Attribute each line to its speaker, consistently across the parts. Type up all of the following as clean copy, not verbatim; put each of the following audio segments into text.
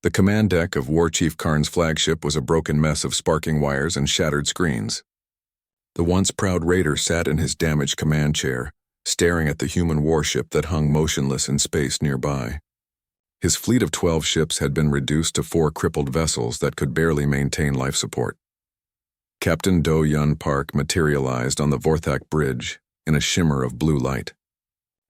Speaker 1: The command deck of War Chief Karn's flagship was a broken mess of sparking wires and shattered screens. The once proud raider sat in his damaged command chair, staring at the human warship that hung motionless in space nearby. His fleet of 12 ships had been reduced to 4 crippled vessels that could barely maintain life support. Captain Do Yun Park materialized on the Vorthak Bridge in a shimmer of blue light.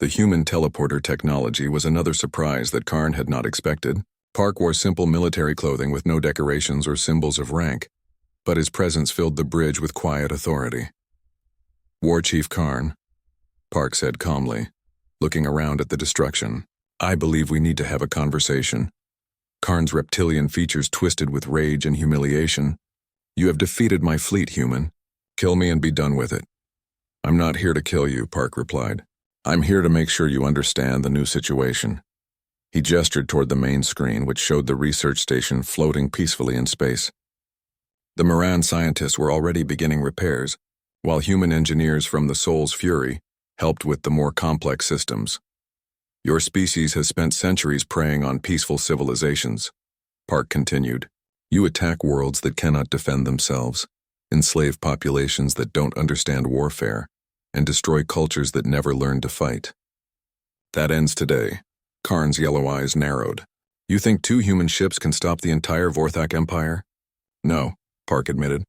Speaker 1: The human teleporter technology was another surprise that Karn had not expected. Park wore simple military clothing with no decorations or symbols of rank, but his presence filled the bridge with quiet authority. "War Chief Karn," Park said calmly, looking around at the destruction. "I believe we need to have a conversation." Karn's reptilian features twisted with rage and humiliation. "You have defeated my fleet, human. Kill me and be done with it." "I'm not here to kill you," Park replied. "I'm here to make sure you understand the new situation." He gestured toward the main screen, which showed the research station floating peacefully in space. The Moran scientists were already beginning repairs, while human engineers from the Soul's Fury helped with the more complex systems. "Your species has spent centuries preying on peaceful civilizations," Park continued. "You attack worlds that cannot defend themselves, enslave populations that don't understand warfare, and destroy cultures that never learned to fight. That ends today." Karn's yellow eyes narrowed. "You think 2 human ships can stop the entire Vorthak Empire?" "No," Park admitted.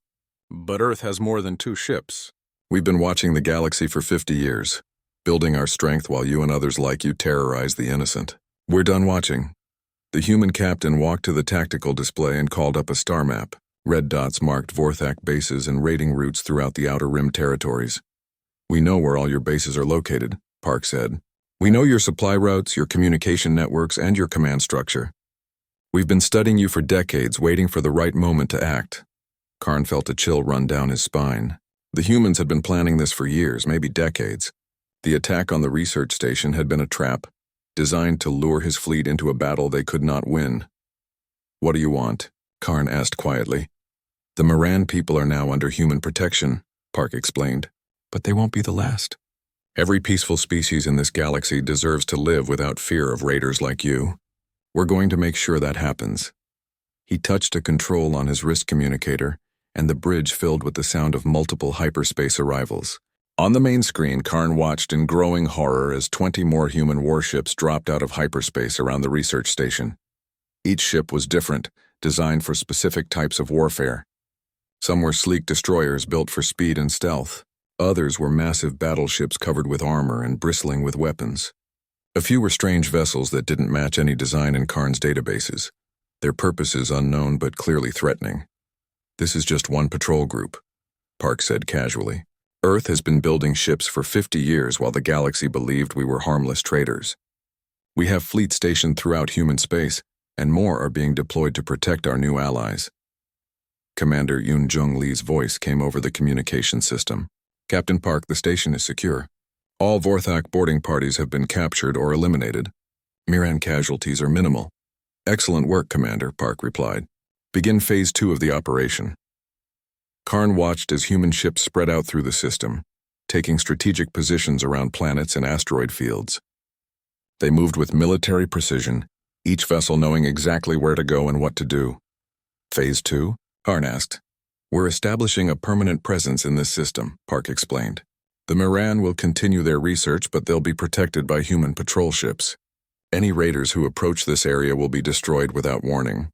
Speaker 1: "But Earth has more than 2 ships. We've been watching the galaxy for 50 years, building our strength while you and others like you terrorize the innocent. We're done watching." The human captain walked to the tactical display and called up a star map. Red dots marked Vorthak bases and raiding routes throughout the Outer Rim territories. "We know where all your bases are located," Park said. "We know your supply routes, your communication networks, and your command structure. We've been studying you for decades, waiting for the right moment to act." Karn felt a chill run down his spine. The humans had been planning this for years, maybe decades. The attack on the research station had been a trap, designed to lure his fleet into a battle they could not win. "What do you want?" Karn asked quietly. "The Moran people are now under human protection," Park explained. "But they won't be the last. Every peaceful species in this galaxy deserves to live without fear of raiders like you. We're going to make sure that happens." He touched a control on his wrist communicator, and the bridge filled with the sound of multiple hyperspace arrivals. On the main screen, Karn watched in growing horror as 20 more human warships dropped out of hyperspace around the research station. Each ship was different, designed for specific types of warfare. Some were sleek destroyers built for speed and stealth. Others were massive battleships covered with armor and bristling with weapons. A few were strange vessels that didn't match any design in Karn's databases, their purposes unknown but clearly threatening. "This is just one patrol group," Park said casually. "Earth has been building ships for 50 years while the galaxy believed we were harmless traders. We have fleets stationed throughout human space, and more are being deployed to protect our new allies." Commander Yoon Jung Lee's voice came over the communication system. "Captain Park, the station is secure. All Vorthak boarding parties have been captured or eliminated. Miran casualties are minimal." "Excellent work, Commander," Park replied. "Begin Phase 2 of the operation." Karn watched as human ships spread out through the system, taking strategic positions around planets and asteroid fields. They moved with military precision, each vessel knowing exactly where to go and what to do. "Phase 2? Karn asked. "We're establishing a permanent presence in this system," Park explained. "The Moran will continue their research, but they'll be protected by human patrol ships. Any raiders who approach this area will be destroyed without warning."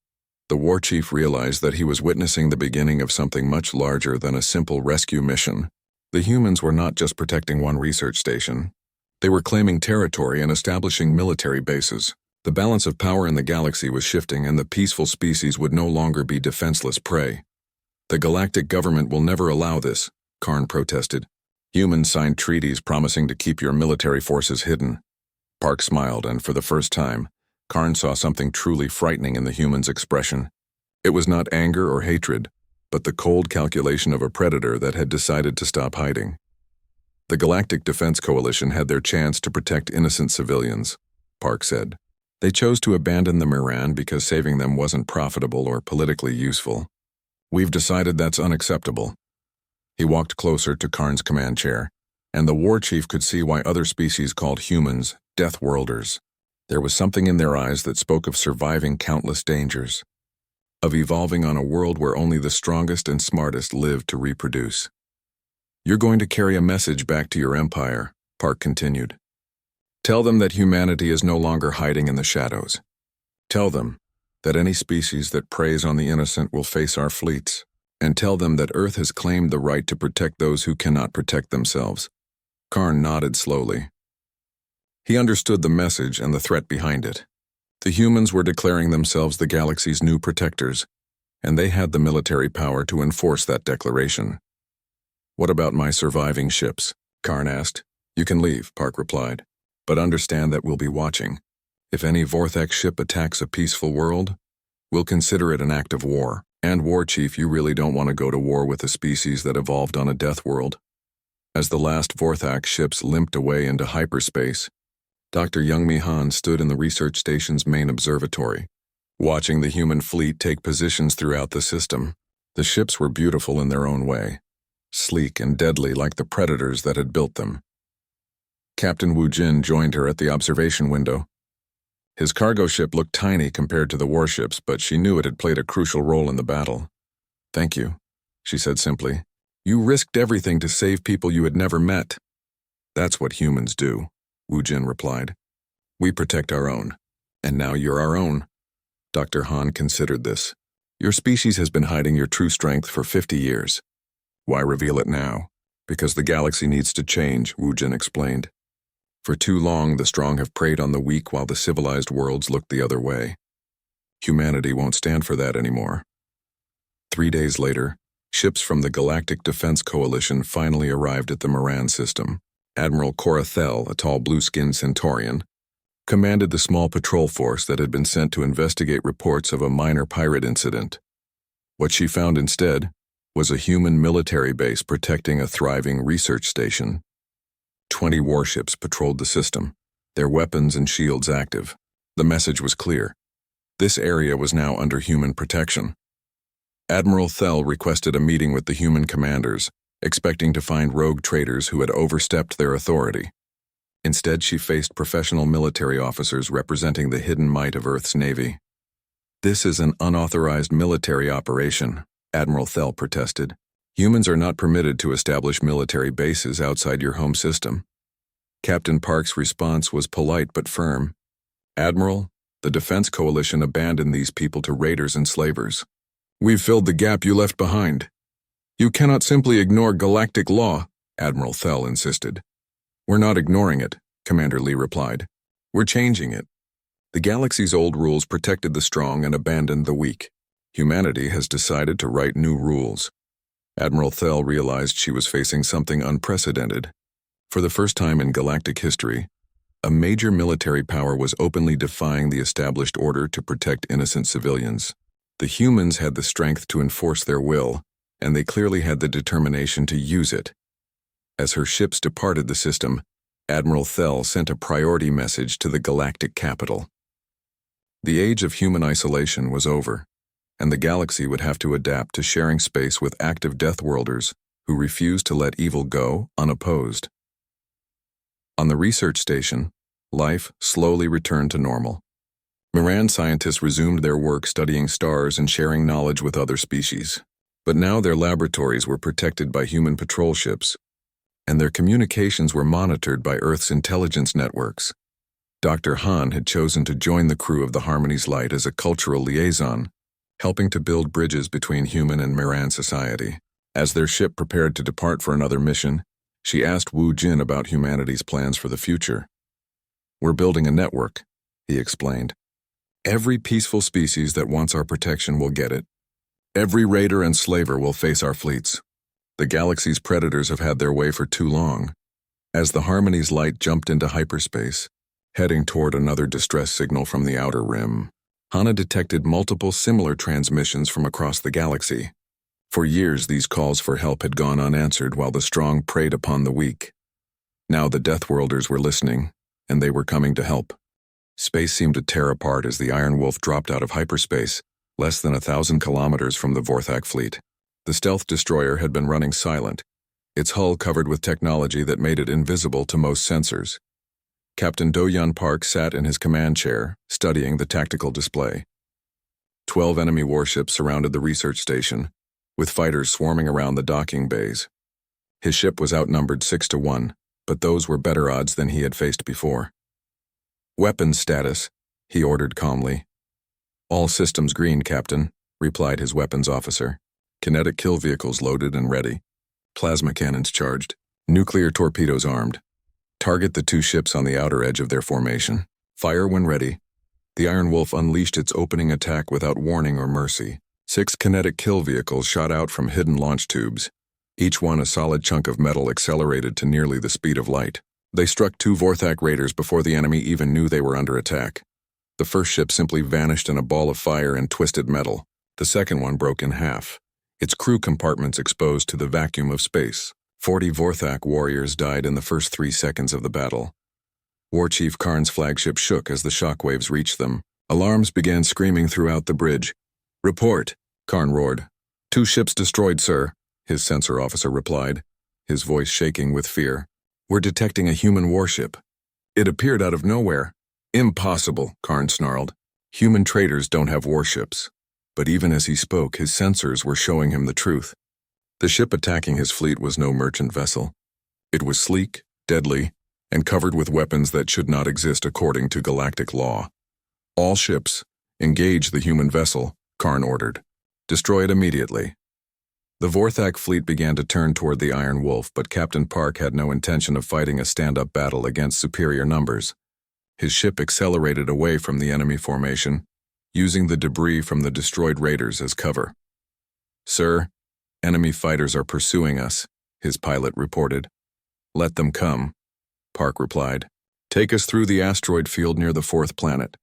Speaker 1: The war chief realized that he was witnessing the beginning of something much larger than a simple rescue mission. The humans were not just protecting one research station. They were claiming territory and establishing military bases. The balance of power in the galaxy was shifting, and the peaceful species would no longer be defenseless prey. "The galactic government will never allow this," Karn protested. "Humans signed treaties promising to keep your military forces hidden." Park smiled, and for the first time, Karn saw something truly frightening in the human's expression. It was not anger or hatred, but the cold calculation of a predator that had decided to stop hiding. "The Galactic Defense Coalition had their chance to protect innocent civilians," Park said. "They chose to abandon the Moran because saving them wasn't profitable or politically useful. We've decided that's unacceptable." He walked closer to Karn's command chair, and the war chief could see why other species called humans Deathworlders. There was something in their eyes that spoke of surviving countless dangers, of evolving on a world where only the strongest and smartest lived to reproduce. "You're going to carry a message back to your empire," Park continued. "Tell them that humanity is no longer hiding in the shadows. Tell them that any species that preys on the innocent will face our fleets, and tell them that Earth has claimed the right to protect those who cannot protect themselves." Karn nodded slowly. He understood the message and the threat behind it. The humans were declaring themselves the galaxy's new protectors, and they had the military power to enforce that declaration. "What about my surviving ships?" Karn asked. "You can leave," Park replied, "but understand that we'll be watching. If any Vortex ship attacks a peaceful world, we'll consider it an act of war. And War Chief, you really don't want to go to war with a species that evolved on a death world." As the last Vortex ships limped away into hyperspace, Dr. Youngmi Han stood in the research station's main observatory, watching the human fleet take positions throughout the system. The ships were beautiful in their own way, sleek and deadly like the predators that had built them. Captain Wu Jin joined her at the observation window. His cargo ship looked tiny compared to the warships, but she knew it had played a crucial role in the battle. "Thank you," she said simply. "You risked everything to save people you had never met." "That's what humans do," Wu Jin replied. "We protect our own. And now you're our own." Dr. Han considered this. "Your species has been hiding your true strength for 50 years. Why reveal it now?" "Because the galaxy needs to change," Wu Jin explained. "For too long, the strong have preyed on the weak while the civilized worlds looked the other way. Humanity won't stand for that anymore." 3 days later, ships from the Galactic Defense Coalition finally arrived at the Moran system. Admiral Corathel, a tall blue-skinned Centaurian, commanded the small patrol force that had been sent to investigate reports of a minor pirate incident. What she found instead was a human military base protecting a thriving research station. 20 warships patrolled the system, their weapons and shields active. The message was clear. This area was now under human protection. Admiral Thel requested a meeting with the human commanders, expecting to find rogue traitors who had overstepped their authority. Instead, she faced professional military officers representing the hidden might of Earth's Navy. "This is an unauthorized military operation," Admiral Thel protested. "Humans are not permitted to establish military bases outside your home system." Captain Park's response was polite but firm. "Admiral, the Defense Coalition abandoned these people to raiders and slavers. We've filled the gap you left behind. You cannot simply ignore galactic law," Admiral Thel insisted. "We're not ignoring it," Commander Lee replied. "We're changing it. The galaxy's old rules protected the strong and abandoned the weak. Humanity has decided to write new rules." Admiral Thel realized she was facing something unprecedented. For the first time in galactic history, a major military power was openly defying the established order to protect innocent civilians. The humans had the strength to enforce their will, and they clearly had the determination to use it. As her ships departed the system, Admiral Thel sent a priority message to the galactic capital. The age of human isolation was over, and the galaxy would have to adapt to sharing space with active Deathworlders who refused to let evil go unopposed. On the research station, life slowly returned to normal. Moran scientists resumed their work studying stars and sharing knowledge with other species. But now their laboratories were protected by human patrol ships, and their communications were monitored by Earth's intelligence networks. Dr. Han had chosen to join the crew of the Harmony's Light as a cultural liaison, helping to build bridges between human and Moran society. As their ship prepared to depart for another mission, she asked Wu Jin about humanity's plans for the future. "We're building a network," he explained. "Every peaceful species that wants our protection will get it. Every raider and slaver will face our fleets. The galaxy's predators have had their way for too long." As the Harmony's Light jumped into hyperspace, heading toward another distress signal from the outer rim, Hana detected multiple similar transmissions from across the galaxy. For years, these calls for help had gone unanswered while the strong preyed upon the weak. Now the Deathworlders were listening, and they were coming to help. Space seemed to tear apart as the Iron Wolf dropped out of hyperspace, less than 1,000 kilometers from the Vorthak fleet. The stealth destroyer had been running silent, its hull covered with technology that made it invisible to most sensors. Captain Do-Yun Park sat in his command chair, studying the tactical display. 12 enemy warships surrounded the research station, with fighters swarming around the docking bays. His ship was outnumbered 6-1, but those were better odds than he had faced before. "Weapons status," he ordered calmly. "All systems green, Captain," replied his weapons officer. "Kinetic kill vehicles loaded and ready. Plasma cannons charged. Nuclear torpedoes armed. Target the 2 ships on the outer edge of their formation. Fire when ready." The Iron Wolf unleashed its opening attack without warning or mercy. 6 kinetic kill vehicles shot out from hidden launch tubes, each one a solid chunk of metal accelerated to nearly the speed of light. They struck 2 Vorthak raiders before the enemy even knew they were under attack. The first ship simply vanished in a ball of fire and twisted metal. The second one broke in half, its crew compartments exposed to the vacuum of space. 40 Vorthak warriors died in the first 3 seconds of the battle. War Chief Karn's flagship shook as the shockwaves reached them. Alarms began screaming throughout the bridge. "Report," Karn roared. "2 ships destroyed, sir," his sensor officer replied, his voice shaking with fear. "We're detecting a human warship. It appeared out of nowhere." "Impossible," Karn snarled. "Human traders don't have warships." But even as he spoke, his sensors were showing him the truth. The ship attacking his fleet was no merchant vessel. It was sleek, deadly, and covered with weapons that should not exist according to galactic law. "All ships, engage the human vessel," Karn ordered. "Destroy it immediately." The Vorthak fleet began to turn toward the Iron Wolf, but Captain Park had no intention of fighting a stand-up battle against superior numbers. His ship accelerated away from the enemy formation, using the debris from the destroyed raiders as cover. "Sir, enemy fighters are pursuing us," his pilot reported. "Let them come," Park replied. "Take us through the asteroid field near the 4th planet,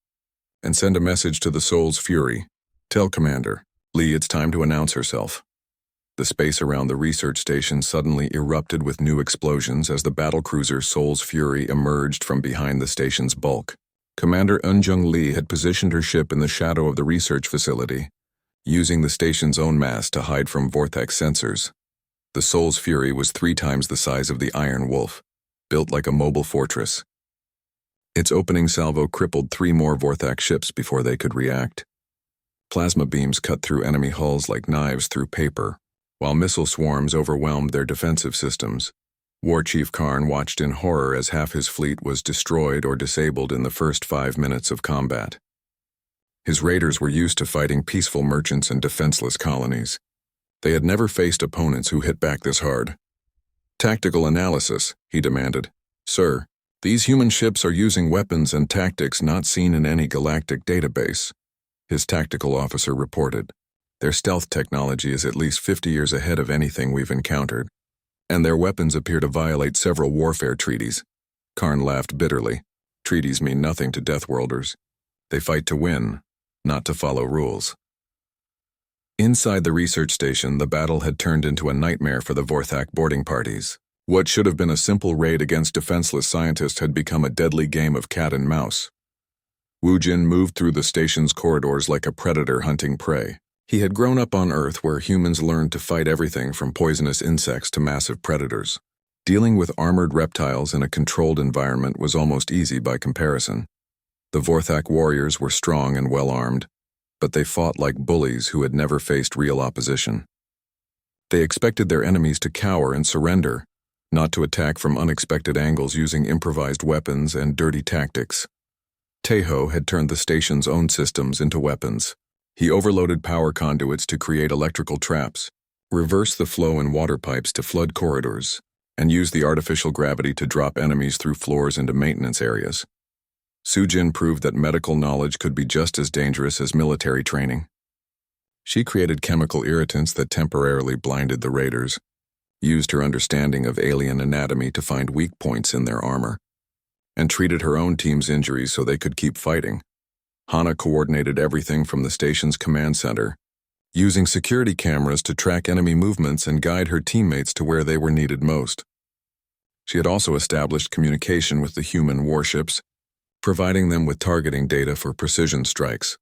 Speaker 1: and send a message to the Soul's Fury. Tell Commander Lee it's time to announce herself." The space around the research station suddenly erupted with new explosions as the battlecruiser Soul's Fury emerged from behind the station's bulk. Commander Eunjung Lee had positioned her ship in the shadow of the research facility, using the station's own mass to hide from Vorthak sensors. The Soul's Fury was 3 times the size of the Iron Wolf, built like a mobile fortress. Its opening salvo crippled 3 more Vorthak ships before they could react. Plasma beams cut through enemy hulls like knives through paper, while missile swarms overwhelmed their defensive systems. War Chief Karn watched in horror as half his fleet was destroyed or disabled in the first 5 minutes of combat. His raiders were used to fighting peaceful merchants and defenseless colonies. They had never faced opponents who hit back this hard. "Tactical analysis," he demanded. "Sir, these human ships are using weapons and tactics not seen in any galactic database," his tactical officer reported. "Their stealth technology is at least 50 years ahead of anything we've encountered, and their weapons appear to violate several warfare treaties." Karn laughed bitterly. "Treaties mean nothing to Deathworlders. They fight to win, not to follow rules." Inside the research station, the battle had turned into a nightmare for the Vorthak boarding parties. What should have been a simple raid against defenseless scientists had become a deadly game of cat and mouse. Wu Jin moved through the station's corridors like a predator hunting prey. He had grown up on Earth where humans learned to fight everything from poisonous insects to massive predators. Dealing with armored reptiles in a controlled environment was almost easy by comparison. The Vorthak warriors were strong and well-armed, but they fought like bullies who had never faced real opposition. They expected their enemies to cower and surrender, not to attack from unexpected angles using improvised weapons and dirty tactics. Teho had turned the station's own systems into weapons. He overloaded power conduits to create electrical traps, reversed the flow in water pipes to flood corridors, and used the artificial gravity to drop enemies through floors into maintenance areas. Sujin proved that medical knowledge could be just as dangerous as military training. She created chemical irritants that temporarily blinded the raiders, used her understanding of alien anatomy to find weak points in their armor, and treated her own team's injuries so they could keep fighting. Hana coordinated everything from the station's command center, using security cameras to track enemy movements and guide her teammates to where they were needed most. She had also established communication with the human warships, providing them with targeting data for precision strikes.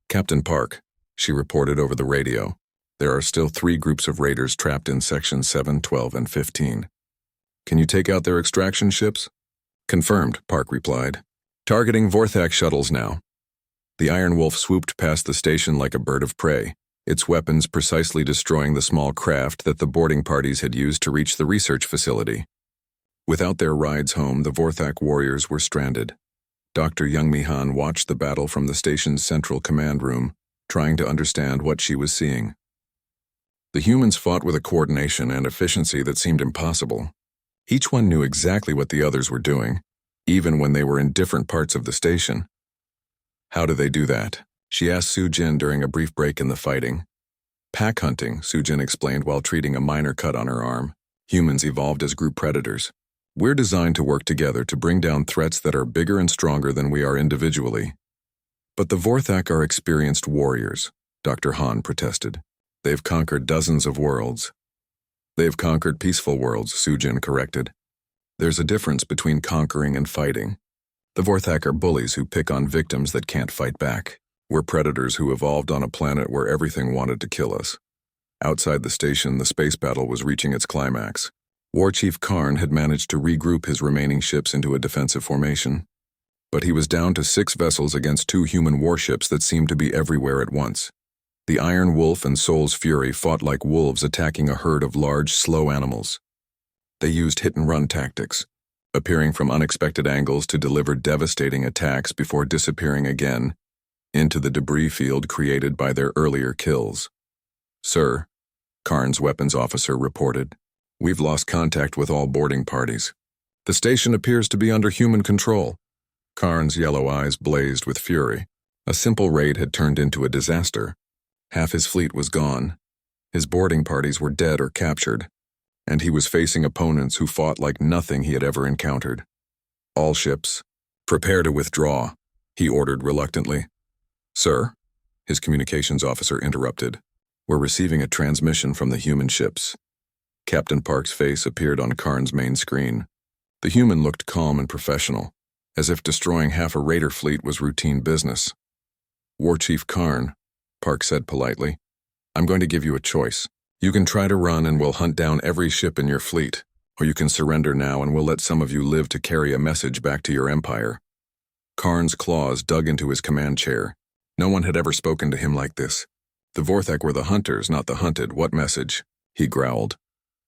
Speaker 1: "Captain Park," she reported over the radio, "there are still 3 groups of raiders trapped in sections 7, 12, and 15. Can you take out their extraction ships?" Confirmed, Park replied. Targeting Vorthak shuttles now. The Iron Wolf swooped past the station like a bird of prey, its weapons precisely destroying the small craft that the boarding parties had used to reach the research facility. Without their rides home, the Vorthak warriors were stranded. Dr. Youngmi Han watched the battle from the station's central command room, trying to understand what she was seeing. The humans fought with a coordination and efficiency that seemed impossible. Each one knew exactly what the others were doing, even when they were in different parts of the station. How do they do that? She asked Su Jin during a brief break in the fighting. Pack hunting, Su Jin explained while treating a minor cut on her arm. Humans evolved as group predators. We're designed to work together to bring down threats that are bigger and stronger than we are individually. But the Vorthak are experienced warriors, Dr. Han protested. They've conquered dozens of worlds. They've conquered peaceful worlds, Su Jin corrected. There's a difference between conquering and fighting. The Vorthak are bullies who pick on victims that can't fight back. We're predators who evolved on a planet where everything wanted to kill us. Outside the station, the space battle was reaching its climax. War Chief Karn had managed to regroup his remaining ships into a defensive formation. But he was down to 6 vessels against 2 human warships that seemed to be everywhere at once. The Iron Wolf and Soul's Fury fought like wolves attacking a herd of large, slow animals. They used hit-and-run tactics, appearing from unexpected angles to deliver devastating attacks before disappearing again into the debris field created by their earlier kills. Sir, Karn's weapons officer reported, we've lost contact with all boarding parties. The station appears to be under human control. Karn's yellow eyes blazed with fury. A simple raid had turned into a disaster. Half his fleet was gone. His boarding parties were dead or captured, and he was facing opponents who fought like nothing he had ever encountered. All ships, prepare to withdraw, he ordered reluctantly. Sir, his communications officer interrupted. We're receiving a transmission from the human ships. Captain Park's face appeared on Karn's main screen. The human looked calm and professional, as if destroying half a raider fleet was routine business. War Chief Karn, Park said politely, I'm going to give you a choice. You can try to run and we'll hunt down every ship in your fleet, or you can surrender now and we'll let some of you live to carry a message back to your empire. Karn's claws dug into his command chair. No one had ever spoken to him like this. The Vorthak were the hunters, not the hunted. What message? He growled.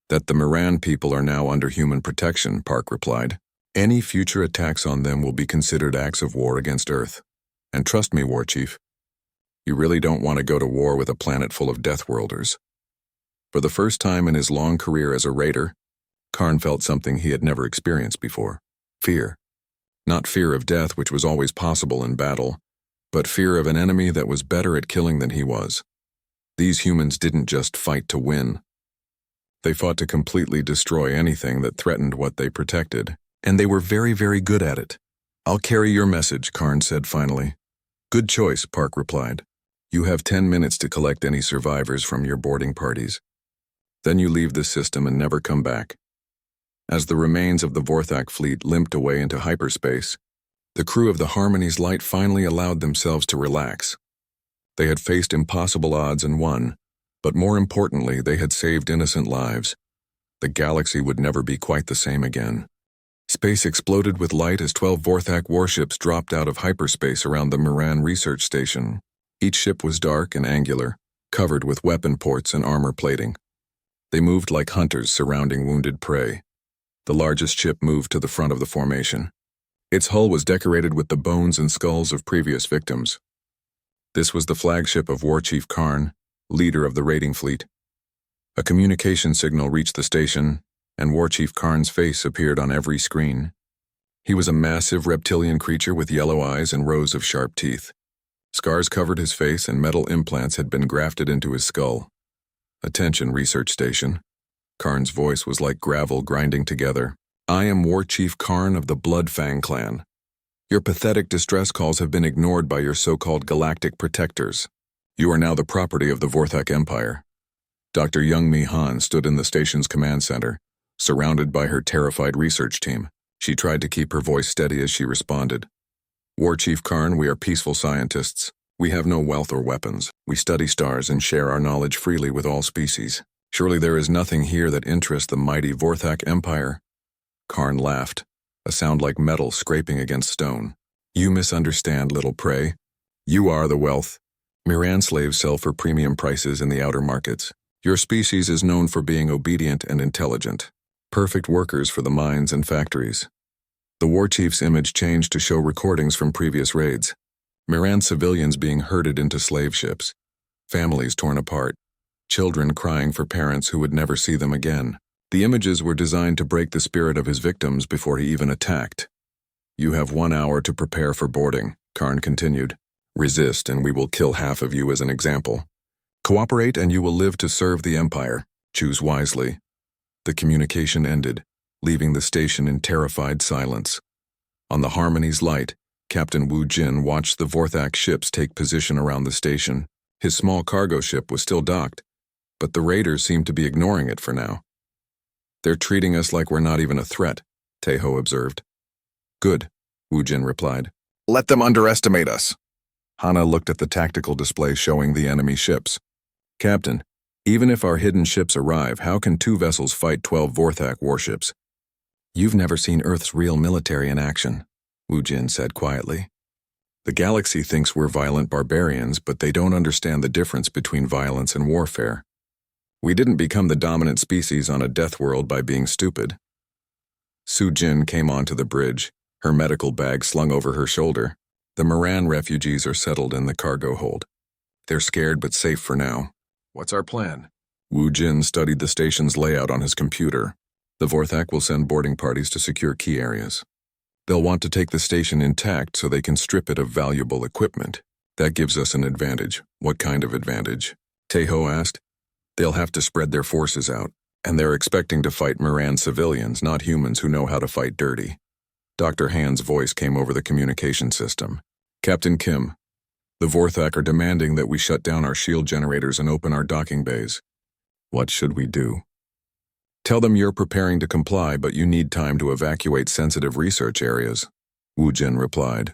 Speaker 1: That the Moran people are now under human protection, Park replied. Any future attacks on them will be considered acts of war against Earth. And trust me, War Chief, you really don't want to go to war with a planet full of Deathworlders. For the first time in his long career as a raider, Karn felt something he had never experienced before. Fear. Not fear of death, which was always possible in battle, but fear of an enemy that was better at killing than he was. These humans didn't just fight to win. They fought to completely destroy anything that threatened what they protected, and they were very, very good at it. I'll carry your message, Karn said finally. Good choice, Park replied. You have 10 minutes to collect any survivors from your boarding parties. Then you leave this system and never come back. As the remains of the Vorthak fleet limped away into hyperspace, the crew of the Harmony's Light finally allowed themselves to relax. They had faced impossible odds and won, but more importantly, they had saved innocent lives. The galaxy would never be quite the same again. Space exploded with light as 12 Vorthak warships dropped out of hyperspace around the Moran research station. Each ship was dark and angular, covered with weapon ports and armor plating. They moved like hunters surrounding wounded prey. The largest ship moved to the front of the formation. Its hull was decorated with the bones and skulls of previous victims. This was the flagship of War Chief Karn, leader of the raiding fleet. A communication signal reached the station, and War Chief Karn's face appeared on every screen. He was a massive reptilian creature with yellow eyes and rows of sharp teeth. Scars covered his face and metal implants had been grafted into his skull. Attention, research station. Karn's voice was like gravel grinding together. I am War Chief Karn of the Bloodfang clan. Your pathetic distress calls have been ignored by your so-called galactic protectors. You are now the property of the Vorthak Empire. Dr. Youngmi Han stood in the station's command center, surrounded by her terrified research team. She tried to keep her voice steady as she responded. War Chief Karn, we are peaceful scientists. We have no wealth or weapons. We study stars and share our knowledge freely with all species. Surely there is nothing here that interests the mighty Vorthak Empire. Karn laughed, a sound like metal scraping against stone. You misunderstand, little prey. You are the wealth. Miran slaves sell for premium prices in the outer markets. Your species is known for being obedient and intelligent. Perfect workers for the mines and factories. The war chief's image changed to show recordings from previous raids. Miran civilians being herded into slave ships. Families torn apart. Children crying for parents who would never see them again. The images were designed to break the spirit of his victims before he even attacked. You have 1 hour to prepare for boarding, Karn continued. Resist and we will kill half of you as an example. Cooperate and you will live to serve the Empire. Choose wisely. The communication ended, leaving the station in terrified silence. On the Harmony's light, Captain Wu Jin watched the Vorthak ships take position around the station. His small cargo ship was still docked, but the raiders seemed to be ignoring it for now. They're treating us like we're not even a threat, Taeho observed. Good, Wu Jin replied. Let them underestimate us. Hana looked at the tactical display showing the enemy ships. Captain, even if our hidden ships arrive, how can 2 vessels fight 12 Vorthak warships? You've never seen Earth's real military in action, Wu Jin said quietly. The galaxy thinks we're violent barbarians, but they don't understand the difference between violence and warfare. We didn't become the dominant species on a death world by being stupid. Su Jin came onto the bridge, her medical bag slung over her shoulder. The Miran refugees are settled in the cargo hold. They're scared but safe for now. What's our plan? Wu Jin studied the station's layout on his computer. The Vorthak will send boarding parties to secure key areas. They'll want to take the station intact so they can strip it of valuable equipment. That gives us an advantage. What kind of advantage? Taeho asked. They'll have to spread their forces out, and they're expecting to fight Miran civilians, not humans who know how to fight dirty. Dr. Han's voice came over the communication system. Captain Kim, the Vorthak are demanding that we shut down our shield generators and open our docking bays. What should we do? Tell them you're preparing to comply, but you need time to evacuate sensitive research areas, Wu Jin replied.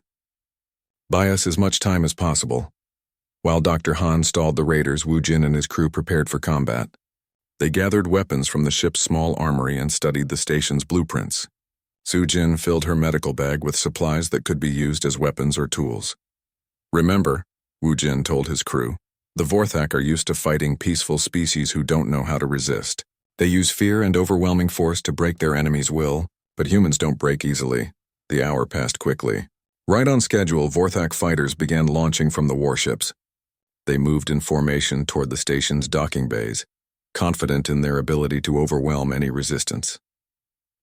Speaker 1: Buy us as much time as possible. While Dr. Han stalled the raiders, Wu Jin and his crew prepared for combat. They gathered weapons from the ship's small armory and studied the station's blueprints. Su Jin filled her medical bag with supplies that could be used as weapons or tools. Remember, Wu Jin told his crew, the Vorthak are used to fighting peaceful species who don't know how to resist. They use fear and overwhelming force to break their enemy's will, but humans don't break easily. The hour passed quickly. Right on schedule, Vorthak fighters began launching from the warships. They moved in formation toward the station's docking bays, confident in their ability to overwhelm any resistance.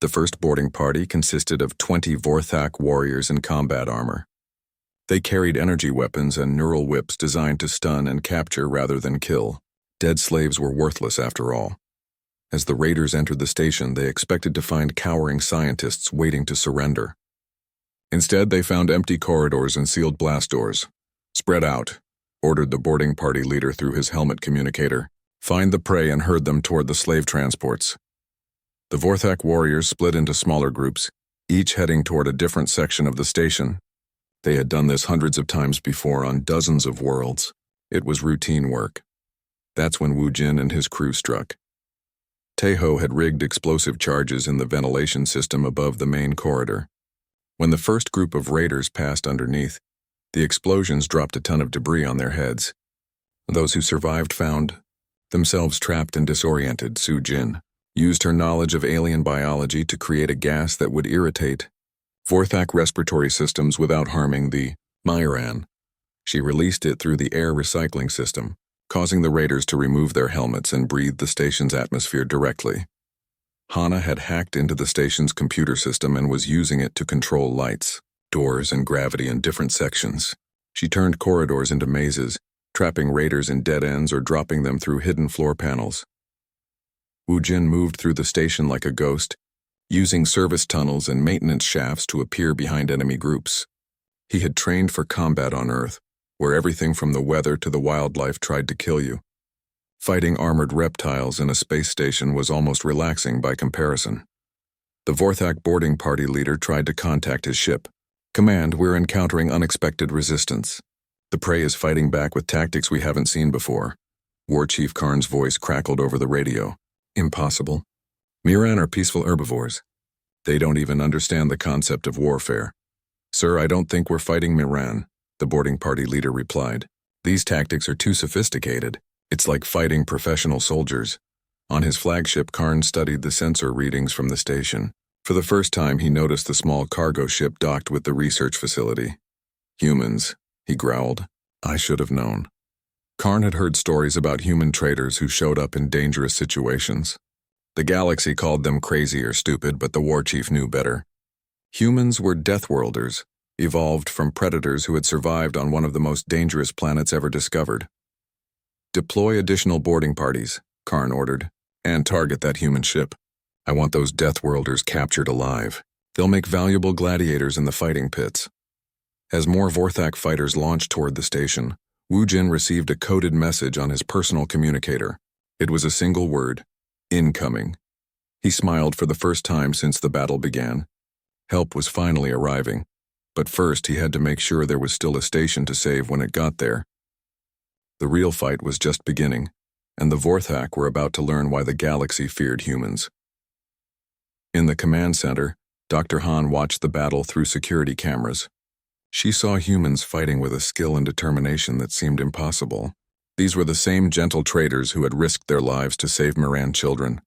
Speaker 1: The first boarding party consisted of 20 Vorthak warriors in combat armor. They carried energy weapons and neural whips designed to stun and capture rather than kill. Dead slaves were worthless after all. As the raiders entered the station, they expected to find cowering scientists waiting to surrender. Instead, they found empty corridors and sealed blast doors. Spread out, ordered the boarding party leader through his helmet communicator. Find the prey and herd them toward the slave transports. The Vorthak warriors split into smaller groups, each heading toward a different section of the station. They had done this hundreds of times before on dozens of worlds. It was routine work. That's when Wu Jin and his crew struck. Taeho had rigged explosive charges in the ventilation system above the main corridor. When the first group of raiders passed underneath, the explosions dropped a ton of debris on their heads. Those who survived found themselves trapped and disoriented. Su Jin used her knowledge of alien biology to create a gas that would irritate Vorthak respiratory systems without harming the Miran. She released it through the air recycling system, causing the raiders to remove their helmets and breathe the station's atmosphere directly. Hana had hacked into the station's computer system and was using it to control lights, doors, and gravity in different sections. She turned corridors into mazes, trapping raiders in dead ends or dropping them through hidden floor panels. Wu Jin moved through the station like a ghost, using service tunnels and maintenance shafts to appear behind enemy groups. He had trained for combat on Earth, where everything from the weather to the wildlife tried to kill you. Fighting armored reptiles in a space station was almost relaxing by comparison. The Vorthak boarding party leader tried to contact his ship. Command, we're encountering unexpected resistance. The prey is fighting back with tactics we haven't seen before. War Chief Karn's voice crackled over the radio. Impossible. Miran are peaceful herbivores. They don't even understand the concept of warfare. Sir, I don't think we're fighting Miran, the boarding party leader replied. These tactics are too sophisticated. It's like fighting professional soldiers. On his flagship, Karn studied the sensor readings from the station. For the first time, he noticed the small cargo ship docked with the research facility. Humans, he growled. I should have known. Karn had heard stories about human traders who showed up in dangerous situations. The galaxy called them crazy or stupid, but the war chief knew better. Humans were Deathworlders, evolved from predators who had survived on one of the most dangerous planets ever discovered. Deploy additional boarding parties, Karn ordered, and target that human ship. I want those Deathworlders captured alive. They'll make valuable gladiators in the fighting pits. As more Vorthak fighters launched toward the station, Wu Jin received a coded message on his personal communicator. It was a single word: incoming. He smiled for the first time since the battle began. Help was finally arriving, but first he had to make sure there was still a station to save when it got there. The real fight was just beginning, and the Vorthak were about to learn why the galaxy feared humans. In the command center, Dr. Han watched the battle through security cameras. She saw humans fighting with a skill and determination that seemed impossible. These were the same gentle traders who had risked their lives to save Miran children.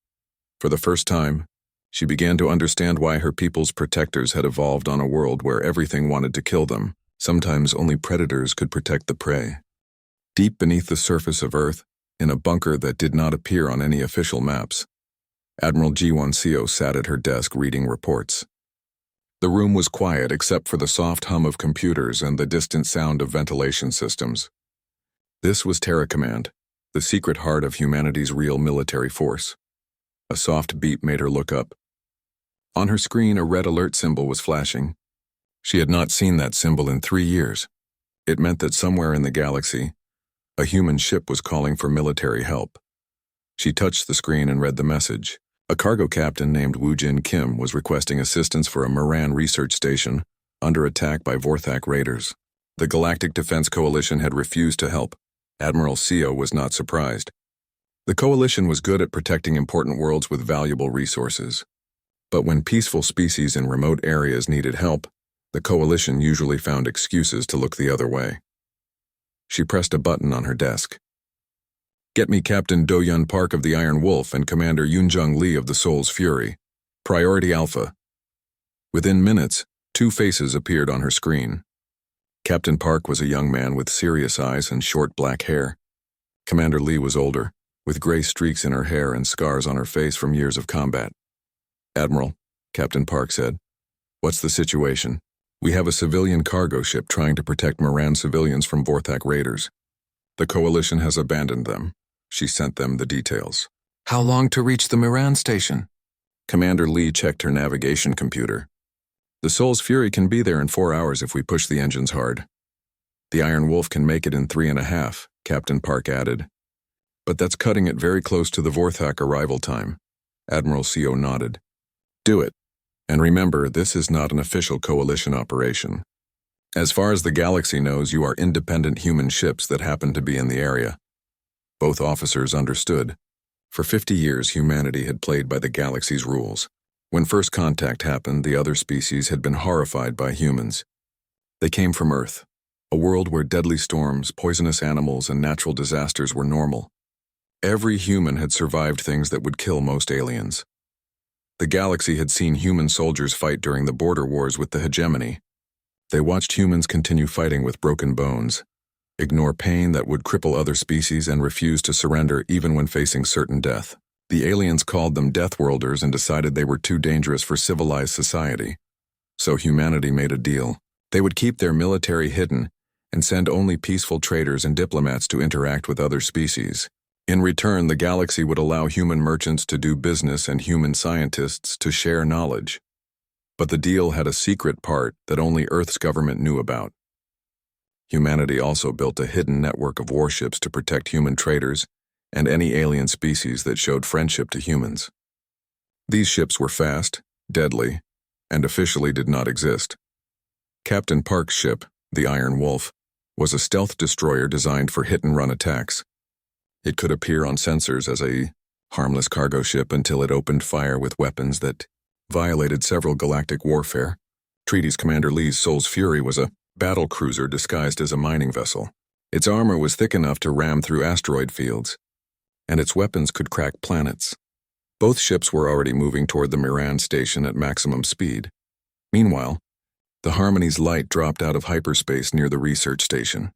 Speaker 1: For the first time, she began to understand why her people's protectors had evolved on a world where everything wanted to kill them. Sometimes only predators could protect the prey. Deep beneath the surface of Earth, in a bunker that did not appear on any official maps, Admiral G1CO sat at her desk reading reports. The room was quiet except for the soft hum of computers and the distant sound of ventilation systems. This was Terra Command, the secret heart of humanity's real military force. A soft beep made her look up. On her screen, a red alert symbol was flashing. She had not seen that symbol in 3 years. It meant that somewhere in the galaxy, a human ship was calling for military help. She touched the screen and read the message. A cargo captain named Woo Jin Kim was requesting assistance for a Miran research station under attack by Vorthak raiders. The Galactic Defense Coalition had refused to help. Admiral Seo was not surprised. The coalition was good at protecting important worlds with valuable resources. But when peaceful species in remote areas needed help, the coalition usually found excuses to look the other way. She pressed a button on her desk. Get me Captain Do-Yun Park of the Iron Wolf and Commander Yoon-Jung Lee of the Soul's Fury. Priority Alpha. Within minutes, 2 faces appeared on her screen. Captain Park was a young man with serious eyes and short black hair. Commander Lee was older, with gray streaks in her hair and scars on her face from years of combat. Admiral, Captain Park said, what's the situation? We have a civilian cargo ship trying to protect Miran civilians from Vorthak raiders. The coalition has abandoned them. She sent them the details. How long to reach the Miran station? Commander Lee checked her navigation computer. The Soul's Fury can be there in 4 hours if we push the engines hard. The Iron Wolf can make it in 3.5, Captain Park added. But that's cutting it very close to the Vorthak arrival time. Admiral Seo nodded. Do it. And remember, this is not an official coalition operation. As far as the galaxy knows, you are independent human ships that happen to be in the area. Both officers understood. For 50 years, humanity had played by the galaxy's rules. When first contact happened, the other species had been horrified by humans. They came from Earth, a world where deadly storms, poisonous animals, and natural disasters were normal. Every human had survived things that would kill most aliens. The galaxy had seen human soldiers fight during the border wars with the hegemony. They watched humans continue fighting with broken bones, ignore pain that would cripple other species, and refuse to surrender even when facing certain death. The aliens called them Deathworlders and decided they were too dangerous for civilized society. So humanity made a deal. They would keep their military hidden and send only peaceful traders and diplomats to interact with other species. In return, the galaxy would allow human merchants to do business and human scientists to share knowledge. But the deal had a secret part that only Earth's government knew about. Humanity also built a hidden network of warships to protect human traders and any alien species that showed friendship to humans. These ships were fast, deadly, and officially did not exist. Captain Park's ship, the Iron Wolf, was a stealth destroyer designed for hit-and-run attacks. It could appear on sensors as a harmless cargo ship until it opened fire with weapons that violated several galactic warfare. Treaty's Commander Lee's Soul's Fury was a battle cruiser disguised as a mining vessel. Its armor was thick enough to ram through asteroid fields, and its weapons could crack planets. Both ships were already moving toward the Miran station at maximum speed. Meanwhile, the Harmony's light dropped out of hyperspace near the research station.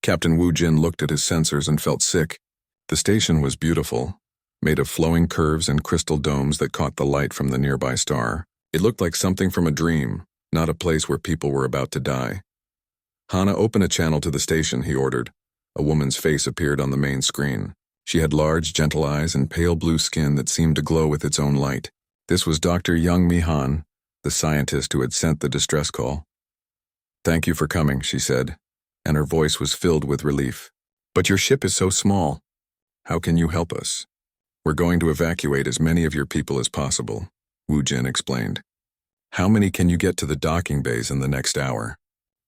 Speaker 1: Captain Wu Jin looked at his sensors and felt sick. The station was beautiful, made of flowing curves and crystal domes that caught the light from the nearby star. It looked like something from a dream, not a place where people were about to die. Hana, open a channel to the station, he ordered. A woman's face appeared on the main screen. She had large, gentle eyes and pale blue skin that seemed to glow with its own light. This was Dr. Young Mi-han, the scientist who had sent the distress call. "Thank you for coming," she said, and her voice was filled with relief. "But your ship is so small. How can you help us?" "We're going to evacuate as many of your people as possible," Wu Jin explained. "How many can you get to the docking bays in the next hour?"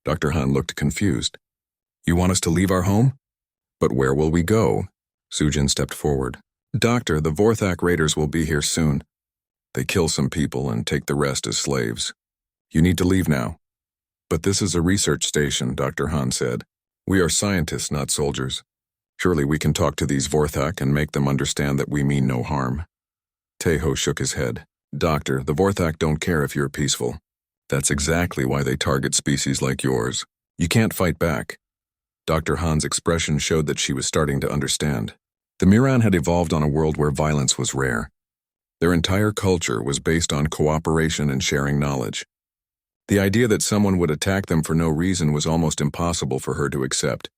Speaker 1: Dr. Han looked confused. "You want us to leave our home? But where will we go?" Sujin stepped forward. "Doctor, the Vorthak raiders will be here soon. They kill some people and take the rest as slaves. You need to leave now." "But this is a research station," Dr. Han said. "We are scientists, not soldiers. Surely we can talk to these Vorthak and make them understand that we mean no harm." Taeho shook his head. "Doctor, the Vorthak don't care if you're peaceful. That's exactly why they target species like yours. You can't fight back." Dr. Han's expression showed that she was starting to understand. The Miran had evolved on a world where violence was rare. Their entire culture was based on cooperation and sharing knowledge. The idea that someone would attack them for no reason was almost impossible for her to accept.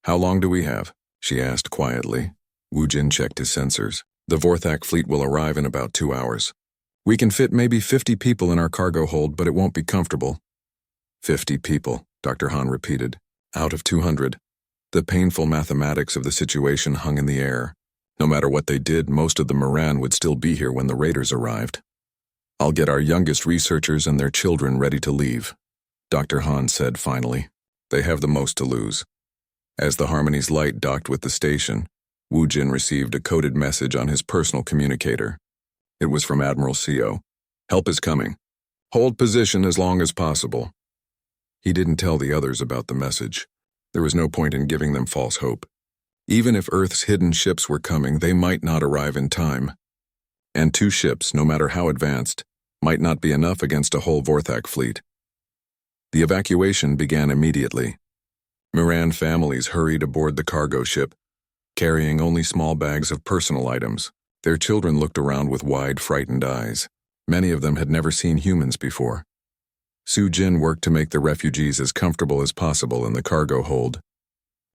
Speaker 1: "How long do we have?" she asked quietly. Wu Jin checked his sensors. "The Vorthak fleet will arrive in about 2 hours. We can fit maybe 50 people in our cargo hold, but it won't be comfortable." 50 people, Dr. Han repeated. Out of 200. The painful mathematics of the situation hung in the air. No matter what they did, most of the Miran would still be here when the raiders arrived. "I'll get our youngest researchers and their children ready to leave," Dr. Han said finally. "They have the most to lose." As the Harmony's light docked with the station, Wu Jin received a coded message on his personal communicator. It was from Admiral Seo. "Help is coming. Hold position as long as possible." He didn't tell the others about the message. There was no point in giving them false hope. Even if Earth's hidden ships were coming, they might not arrive in time. And 2 ships, no matter how advanced, might not be enough against a whole Vorthak fleet. The evacuation began immediately. Miran families hurried aboard the cargo ship, carrying only small bags of personal items. Their children looked around with wide, frightened eyes. Many of them had never seen humans before. Su Jin worked to make the refugees as comfortable as possible in the cargo hold.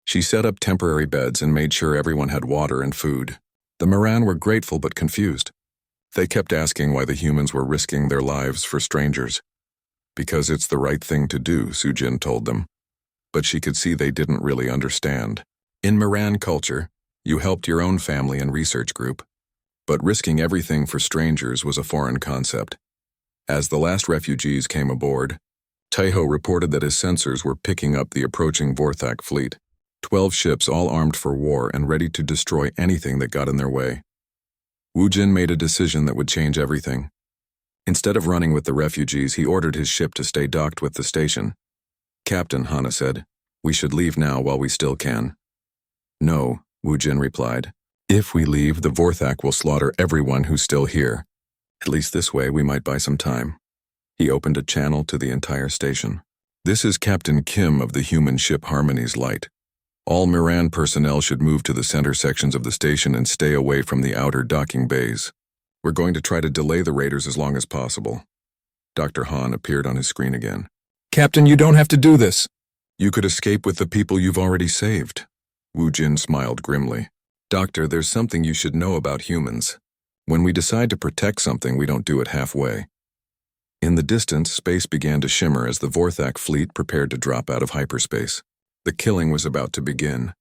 Speaker 1: She set up temporary beds and made sure everyone had water and food. The Miran were grateful but confused. They kept asking why the humans were risking their lives for strangers. "Because it's the right thing to do," Su Jin told them. But she could see they didn't really understand. In Miran culture, you helped your own family and research group. But risking everything for strangers was a foreign concept. As the last refugees came aboard, Taeho reported that his sensors were picking up the approaching Vorthak fleet. 12 ships all armed for war and ready to destroy anything that got in their way. Wu Jin made a decision that would change everything. Instead of running with the refugees, he ordered his ship to stay docked with the station. "Captain," Hana said, "we should leave now while we still can." "No," Wu Jin replied. "If we leave, the Vorthak will slaughter everyone who's still here. At least this way we might buy some time." He opened a channel to the entire station. "This is Captain Kim of the human ship Harmony's Light. All Miran personnel should move to the center sections of the station and stay away from the outer docking bays. We're going to try to delay the raiders as long as possible." Dr. Han appeared on his screen again. "Captain, you don't have to do this. You could escape with the people you've already saved." Wu Jin smiled grimly. "Doctor, there's something you should know about humans. When we decide to protect something, we don't do it halfway." In the distance, space began to shimmer as the Vorthak fleet prepared to drop out of hyperspace. The killing was about to begin.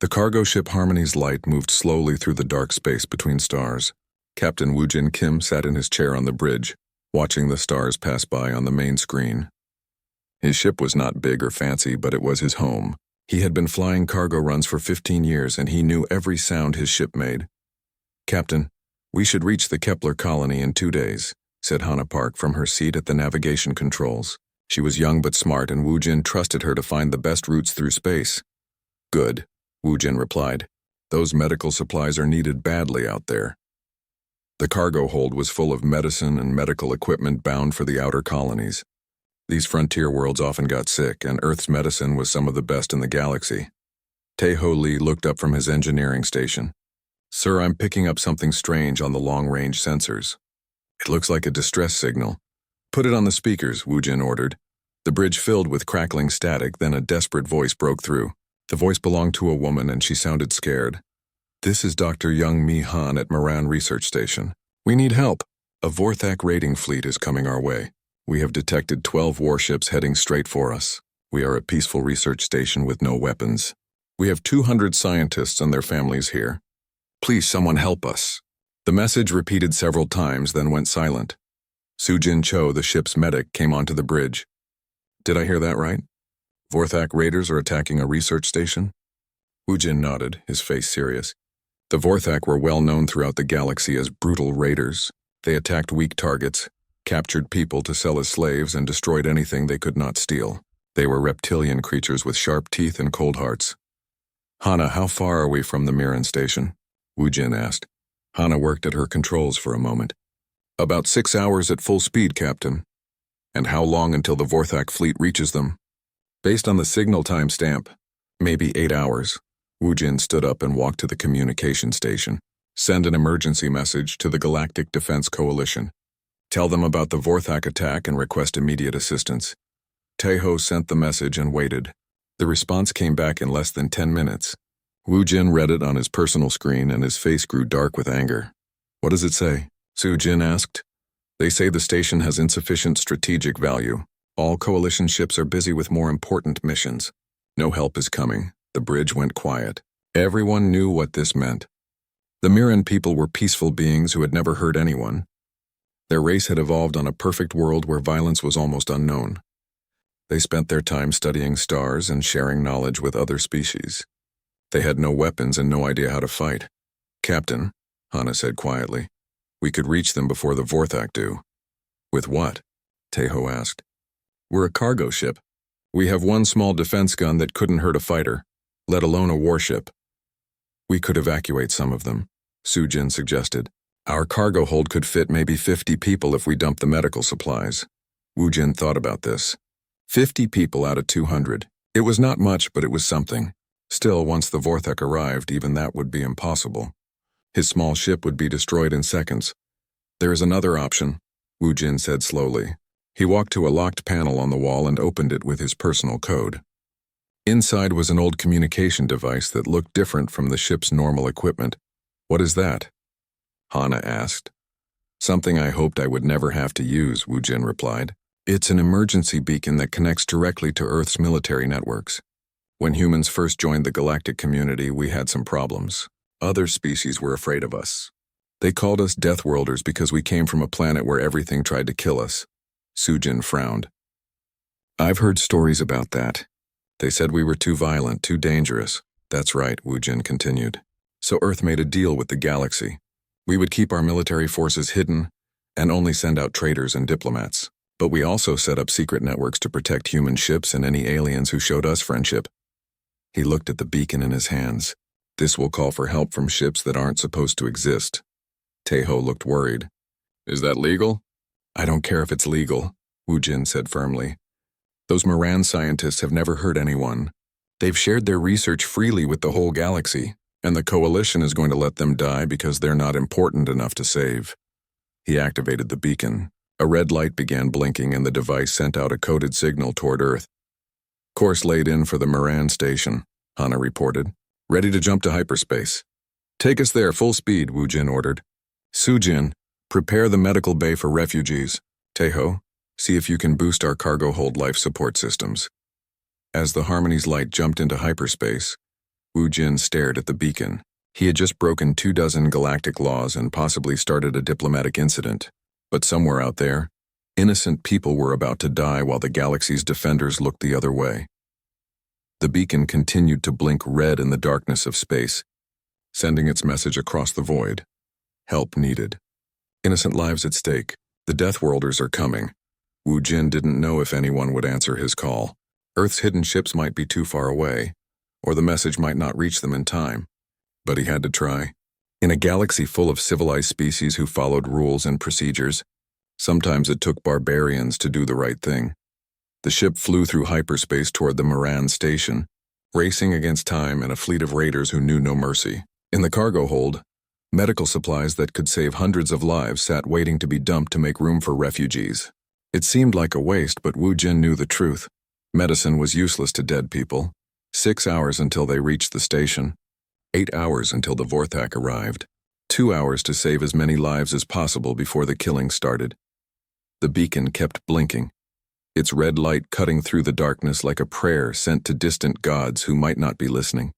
Speaker 1: The cargo ship Harmony's Light moved slowly through the dark space between stars. Captain Wu Jin Kim sat in his chair on the bridge, watching the stars pass by on the main screen. His ship was not big or fancy, but it was his home. He had been flying cargo runs for 15 years, and he knew every sound his ship made. "Captain, we should reach the Kepler colony in 2 days. said Hana Park from her seat at the navigation controls. She was young but smart, and Wu Jin trusted her to find the best routes through space. Good, Wu Jin replied. Those medical supplies are needed badly out there. The cargo hold was full of medicine and medical equipment bound for the outer colonies. These frontier worlds often got sick, and Earth's medicine was some of the best in the galaxy. Tae-Ho Lee looked up from his engineering station. Sir, I'm picking up something strange on the long-range sensors. It looks like a distress signal. Put it on the speakers, Wu Jin ordered. The bridge filled with crackling static, then a desperate voice broke through. The voice belonged to a woman, and she sounded scared. This is Dr. Young Mi Han at Moran Research Station. We need help. A Vorthak raiding fleet is coming our way. We have detected 12 warships heading straight for us. We are a peaceful research station with no weapons. We have 200 scientists and their families here. Please, someone help us. The message repeated several times, then went silent. Sujin Cho, the ship's medic, came onto the bridge. Did I hear that right? Vorthak raiders are attacking a research station? Wu Jin nodded, his face serious. The Vorthak were well known throughout the galaxy as brutal raiders. They attacked weak targets, captured people to sell as slaves, and destroyed anything they could not steal. They were reptilian creatures with sharp teeth and cold hearts. Hana, how far are we from the Mirren station? Wu Jin asked. Hana worked at her controls for a moment. About 6 hours at full speed, Captain. And how long until the Vorthak fleet reaches them? Based on the signal timestamp, maybe 8 hours. Wu Jin stood up and walked to the communication station. Send an emergency message to the Galactic Defense Coalition. Tell them about the Vorthak attack and request immediate assistance. Tae-Ho sent the message and waited. The response came back in less than 10 minutes. Wu Jin read it on his personal screen, and his face grew dark with anger. What does it say? Su Jin asked. They say the station has insufficient strategic value. All coalition ships are busy with more important missions. No help is coming. The bridge went quiet. Everyone knew what this meant. The Mirren people were peaceful beings who had never hurt anyone. Their race had evolved on a perfect world where violence was almost unknown. They spent their time studying stars and sharing knowledge with other species. They had no weapons and no idea how to fight. Captain, Hana said quietly, we could reach them before the Vorthak do. With what? Tae-Ho asked. We're a cargo ship. We have one small defense gun that couldn't hurt a fighter, let alone a warship. We could evacuate some of them, Su-Jin suggested. Our cargo hold could fit maybe 50 people if we dumped the medical supplies. Wu Jin thought about this. 50 people out of 200. It was not much, but it was something. Still, once the Vorthak arrived, even that would be impossible. His small ship would be destroyed in seconds. There is another option, Wu Jin said slowly. He walked to a locked panel on the wall and opened it with his personal code. Inside was an old communication device that looked different from the ship's normal equipment. What is that? Hana asked. Something I hoped I would never have to use, Wu Jin replied. It's an emergency beacon that connects directly to Earth's military networks. When humans first joined the galactic community, we had some problems. Other species were afraid of us. They called us Deathworlders because we came from a planet where everything tried to kill us. Su-Jin frowned. I've heard stories about that. They said we were too violent, too dangerous. That's right, Wu Jin continued. So Earth made a deal with the galaxy. We would keep our military forces hidden and only send out traders and diplomats. But we also set up secret networks to protect human ships and any aliens who showed us friendship. He looked at the beacon in his hands. This will call for help from ships that aren't supposed to exist. Tae-Ho looked worried. Is that legal? I don't care if it's legal, Wu Jin said firmly. Those Moran scientists have never hurt anyone. They've shared their research freely with the whole galaxy, and the coalition is going to let them die because they're not important enough to save. He activated the beacon. A red light began blinking and the device sent out a coded signal toward Earth. Course laid in for the Moran station, Hana reported. Ready to jump to hyperspace. Take us there, full speed, Wu Jin ordered. Su-Jin, prepare the medical bay for refugees. Tae-Ho, see if you can boost our cargo hold life support systems. As the Harmony's light jumped into hyperspace, Wu Jin stared at the beacon. He had just broken 24 galactic laws and possibly started a diplomatic incident. But somewhere out there, innocent people were about to die while the galaxy's defenders looked the other way. The beacon continued to blink red in the darkness of space, sending its message across the void. Help needed. Innocent lives at stake. The Deathworlders are coming. Wu Jin didn't know if anyone would answer his call. Earth's hidden ships might be too far away, or the message might not reach them in time. But he had to try. In a galaxy full of civilized species who followed rules and procedures, sometimes it took barbarians to do the right thing. The ship flew through hyperspace toward the Moran station, racing against time and a fleet of raiders who knew no mercy. In the cargo hold, medical supplies that could save hundreds of lives sat waiting to be dumped to make room for refugees. It seemed like a waste, but Wu Jin knew the truth. Medicine was useless to dead people. 6 hours until they reached the station. 8 hours until the Vorthak arrived. 2 hours to save as many lives as possible before the killing started. The beacon kept blinking, its red light cutting through the darkness like a prayer sent to distant gods who might not be listening.